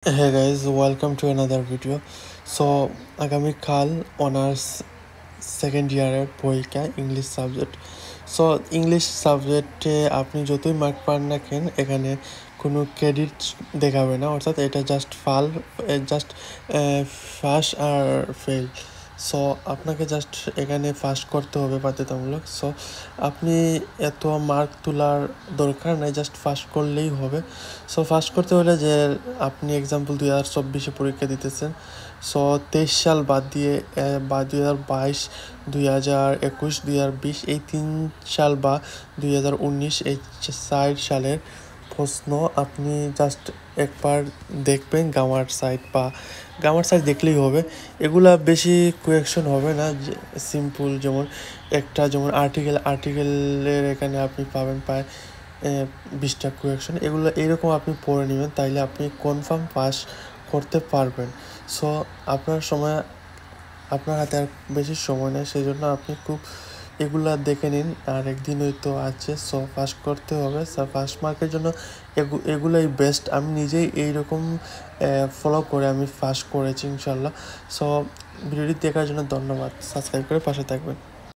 Hey guys, welcome to another video. So আগামীকাল honours second ইয়ারের পরীক্ষা ইংলিশ সাবজেক্ট। সো ইংলিশ সাবজেক্টে আপনি যতই মার্ক পান না কেন এখানে কোনো ক্রেডিট দেখাবে না, অর্থাৎ এটা জাস্ট পাস আর ফেল। সো আপনাকে জাস্ট এখানে ফার্স্ট করতে হবে বাধ্যতামূলক। সো আপনি এত মার্ক তোলার দরকার নাই, জাস্ট ফার্স্ট করলেই হবে। সো ফার্স্ট করতে হলে যে আপনি এক্সাম্পল 2024 পরীক্ষা দিতেছেন, সো 23 সাল বাদ দিয়ে বা 2022, 2021, 2020 এই 3 সাল বা 2019 এই 4 সালের প্রশ্ন আপনি জাস্ট একবার দেখবেন। গামার সাইড দেখলেই হবে। এগুলা বেশি কোয়েকশন হবে না, সিম্পল। যেমন আর্টিকেলের এখানে আপনি পাবেন প্রায় 20টা কোয়েকশন। এগুলো এইরকম আপনি পড়ে নেবেন, তাইলে আপনি কনফার্ম পাস করতে পারবেন। সো আপনার হাতে আর বেশি সময় নেই, সেই জন্য আপনি এগুলা দেখে নিন। আর একদিন হয়তো আছে, সো পাস করতে হবে। ফার্স্ট মার্কের জন্য এগুলাই বেস্ট। আমি নিজেই এইরকম ফলো করে আমি পাস করেছি ইনশাল্লাহ। সো ভিডিওটি দেখার জন্য ধন্যবাদ। সাবস্ক্রাইব করে পাশে থাকবেন।